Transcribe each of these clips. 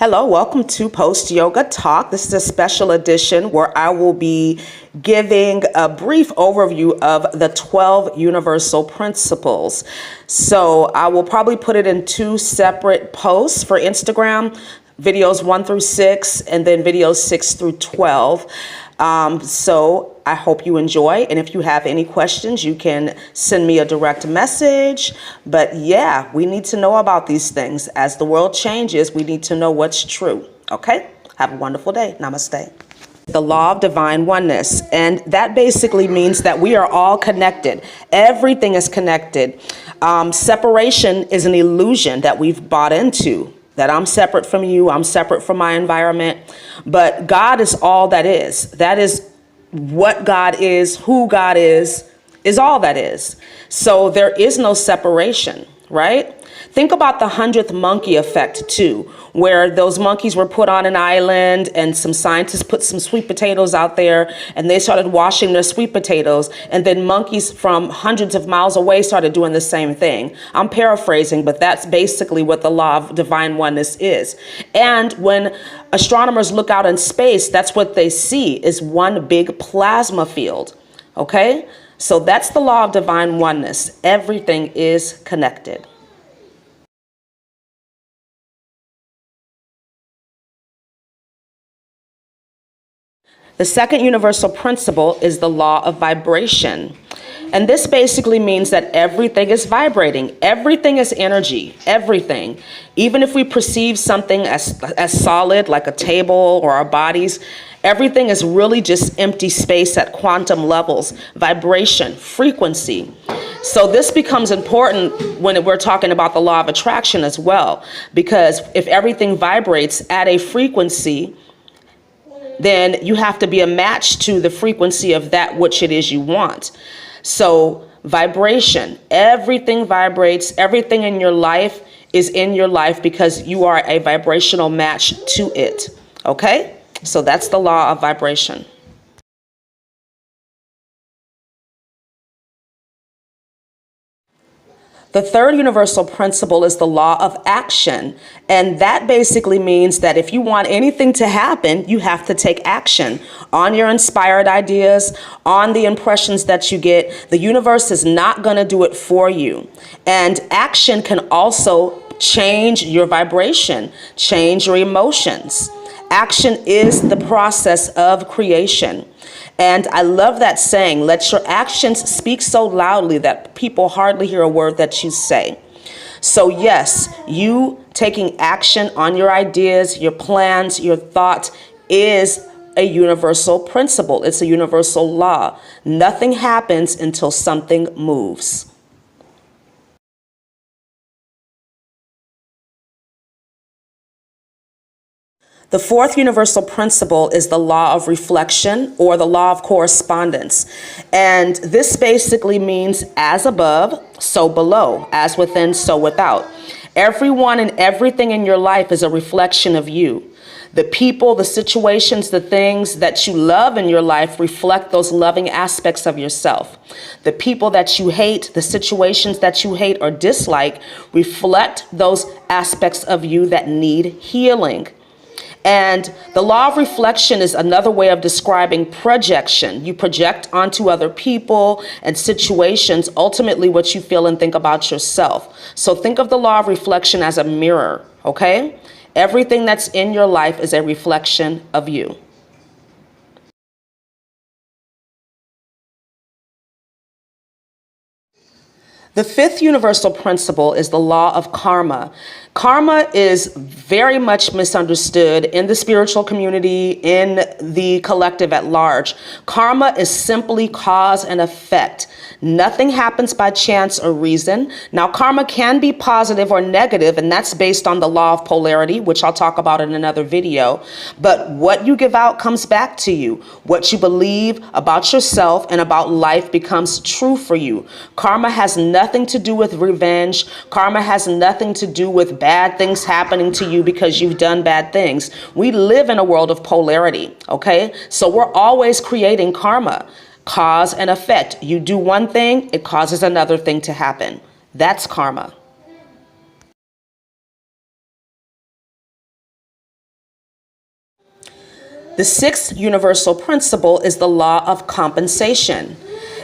Hello, welcome to Post Yoga Talk. This is a special edition where I will be giving a brief overview of the 12 universal principles. So I will probably put it in two separate posts for Instagram, videos 1 through 6, and then videos 6 through 12. So I hope you enjoy. And if you have any questions, you can send me a direct message. But yeah, we need to know about these things. As the world changes, we need to know what's true. Okay? Have a wonderful day. Namaste. The law of divine oneness. And that basically means that we are all connected. Everything is connected. Separation is an illusion that we've bought into. That I'm separate from you, I'm separate from my environment. But God is all that is. That is what God is, who God is all that is. So there is no separation, right? Think about the 100th monkey effect too, where those monkeys were put on an island and some scientists put some sweet potatoes out there and they started washing their sweet potatoes, and then monkeys from hundreds of miles away started doing the same thing. I'm paraphrasing, but that's basically what the law of divine oneness is. And when astronomers look out in space, that's what they see is one big plasma field, okay? So that's the law of divine oneness. Everything is connected. The second universal principle is the law of vibration. And this basically means that everything is vibrating. Everything is energy, everything. Even if we perceive something as solid, like a table or our bodies, everything is really just empty space at quantum levels, vibration, frequency. So this becomes important when we're talking about the law of attraction as well, because if everything vibrates at a frequency, then you have to be a match to the frequency of that which it is you want. So vibration, everything vibrates, everything in your life is in your life because you are a vibrational match to it. Okay? So that's the law of vibration. The third universal principle is the law of action. And that basically means that if you want anything to happen, you have to take action on your inspired ideas, on the impressions that you get. The universe is not going to do it for you. And action can also change your vibration, change your emotions. Action is the process of creation. And I love that saying, let your actions speak so loudly that people hardly hear a word that you say. So yes, you taking action on your ideas, your plans, your thoughts is a universal principle. It's a universal law. Nothing happens until something moves. The fourth universal principle is the law of reflection, or the law of correspondence. And this basically means as above, so below, as within, so without. Everyone and everything in your life is a reflection of you. The people, the situations, the things that you love in your life reflect those loving aspects of yourself. The people that you hate, the situations that you hate or dislike reflect those aspects of you that need healing. And the law of reflection is another way of describing projection. You project onto other people and situations, ultimately what you feel and think about yourself. So think of the law of reflection as a mirror, okay? Everything that's in your life is a reflection of you. The fifth universal principle is the law of karma. Karma is very much misunderstood in the spiritual community, in the collective at large. Karma is simply cause and effect. Nothing happens by chance or reason. Now, karma can be positive or negative, and that's based on the law of polarity, which I'll talk about in another video. But what you give out comes back to you. What you believe about yourself and about life becomes true for you. Karma has nothing to do with revenge. Karma has nothing to do with bad things happening to you because you've done bad things. We live in a world of polarity, okay? So we're always creating karma, cause and effect. You do one thing, it causes another thing to happen. That's karma. The sixth universal principle is the law of compensation.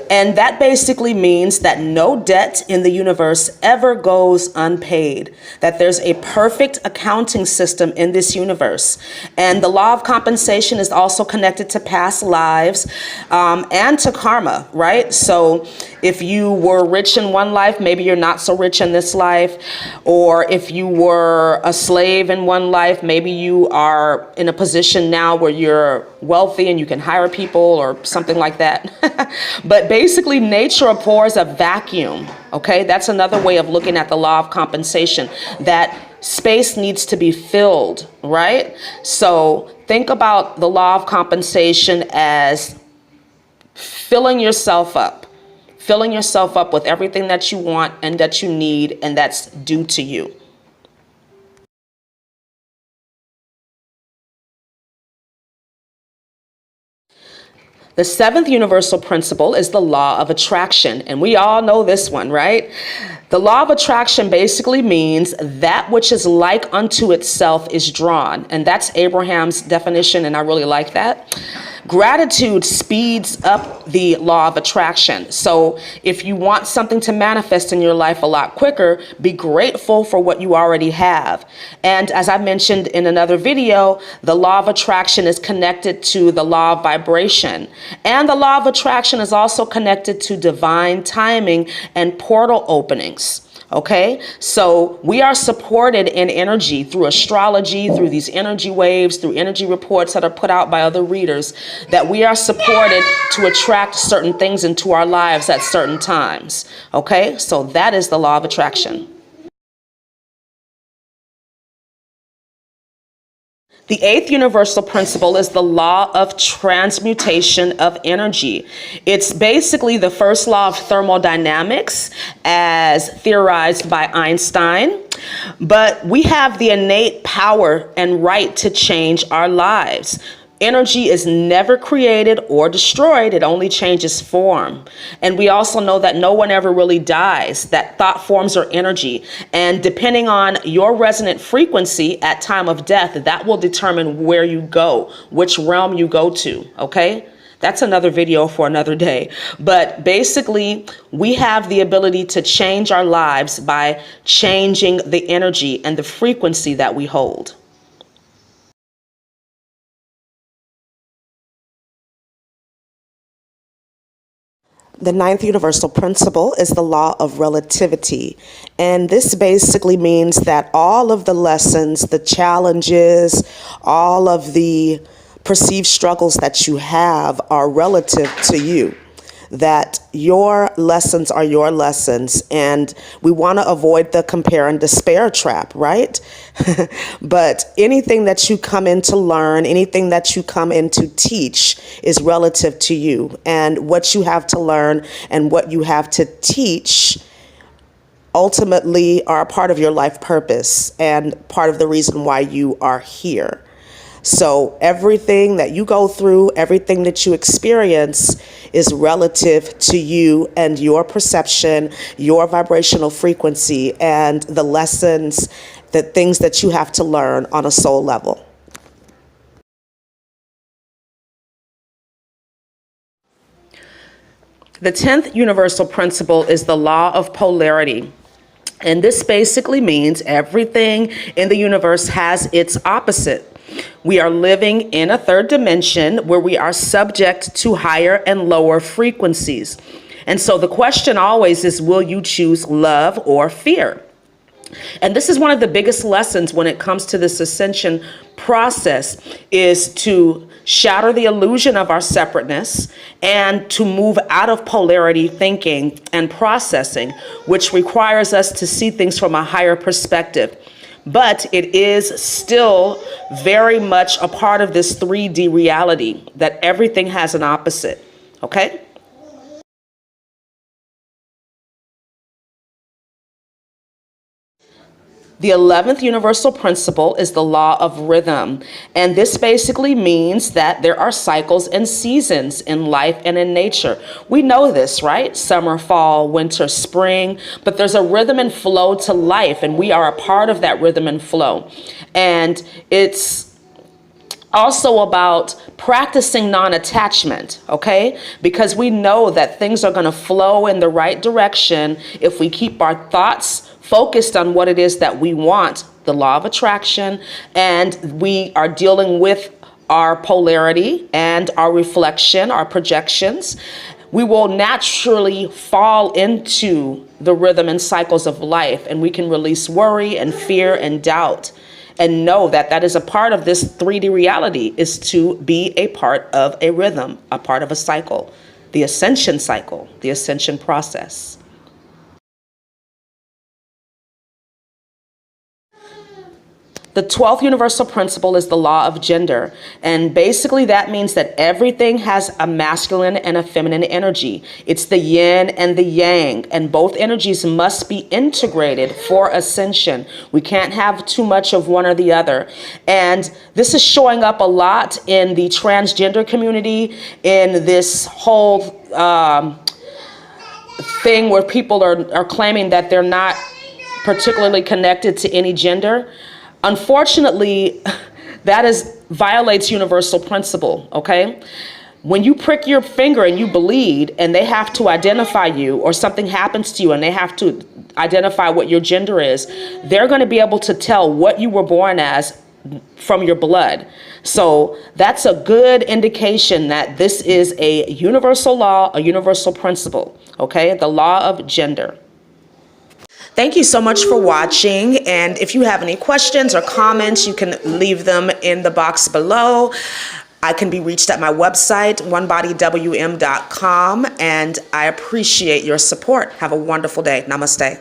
And that basically means that no debt in the universe ever goes unpaid, that there's a perfect accounting system in this universe. And the law of compensation is also connected to past lives and to karma, right? So if you were rich in one life, maybe you're not so rich in this life. Or if you were a slave in one life, maybe you are in a position now where you're wealthy and you can hire people or something like that. But basically, nature abhors a vacuum, okay? That's another way of looking at the law of compensation, that space needs to be filled, right? So think about the law of compensation as filling yourself up with everything that you want and that you need and that's due to you. The seventh universal principle is the law of attraction, and we all know this one, right? The law of attraction basically means that which is like unto itself is drawn, and that's Abraham's definition, and I really like that. Gratitude speeds up the law of attraction. So if you want something to manifest in your life a lot quicker, be grateful for what you already have. And as I mentioned in another video, the law of attraction is connected to the law of vibration. And the law of attraction is also connected to divine timing and portal openings. Okay, so we are supported in energy through astrology, through these energy waves, through energy reports that are put out by other readers, that we are supported to attract certain things into our lives at certain times. Okay, so that is the law of attraction. The eighth universal principle is the law of transmutation of energy. It's basically the first law of thermodynamics as theorized by Einstein. But we have the innate power and right to change our lives. Energy is never created or destroyed. It only changes form. And we also know that no one ever really dies, that thought forms are energy. And depending on your resonant frequency at time of death, that will determine where you go, which realm you go to, okay? That's another video for another day. But basically, we have the ability to change our lives by changing the energy and the frequency that we hold. The ninth universal principle is the law of relativity. And this basically means that all of the lessons, the challenges, all of the perceived struggles that you have are relative to you. That your lessons are your lessons, and we want to avoid the compare and despair trap, right? But anything that you come in to learn, anything that you come in to teach is relative to you, and what you have to learn and what you have to teach ultimately are a part of your life purpose and part of the reason why you are here. So everything that you go through, everything that you experience is relative to you and your perception, your vibrational frequency, and the lessons, the things that you have to learn on a soul level. The 10th universal principle is the law of polarity. And this basically means everything in the universe has its opposite. We are living in a third dimension where we are subject to higher and lower frequencies. And so the question always is, will you choose love or fear? And this is one of the biggest lessons when it comes to this ascension process, is to shatter the illusion of our separateness and to move out of polarity thinking and processing, which requires us to see things from a higher perspective. But it is still very much a part of this 3D reality that everything has an opposite, okay? The 11th universal principle is the law of rhythm. And this basically means that there are cycles and seasons in life and in nature. We know this, right? Summer, fall, winter, spring, but there's a rhythm and flow to life, and we are a part of that rhythm and flow. And it's Also about practicing non-attachment, okay? Because we know that things are going to flow in the right direction if we keep our thoughts focused on what it is that we want, the law of attraction, and we are dealing with our polarity and our reflection, our projections. We will naturally fall into the rhythm and cycles of life, and we can release worry and fear and doubt, and know that that is a part of this 3D reality, is to be a part of a rhythm, a part of a cycle, the ascension cycle, the ascension process. The 12th universal principle is the law of gender. And basically that means that everything has a masculine and a feminine energy. It's the yin and the yang, and both energies must be integrated for ascension. We can't have too much of one or the other. And this is showing up a lot in the transgender community, in this whole thing where people are claiming that they're not particularly connected to any gender. Unfortunately, that violates universal principle, okay? When you prick your finger and you bleed and they have to identify you, or something happens to you and they have to identify what your gender is, they're going to be able to tell what you were born as from your blood. So that's a good indication that this is a universal law, a universal principle, okay? The law of gender. Thank you so much for watching, and if you have any questions or comments, you can leave them in the box below. I can be reached at my website, onebodywm.com, and I appreciate your support. Have a wonderful day. Namaste.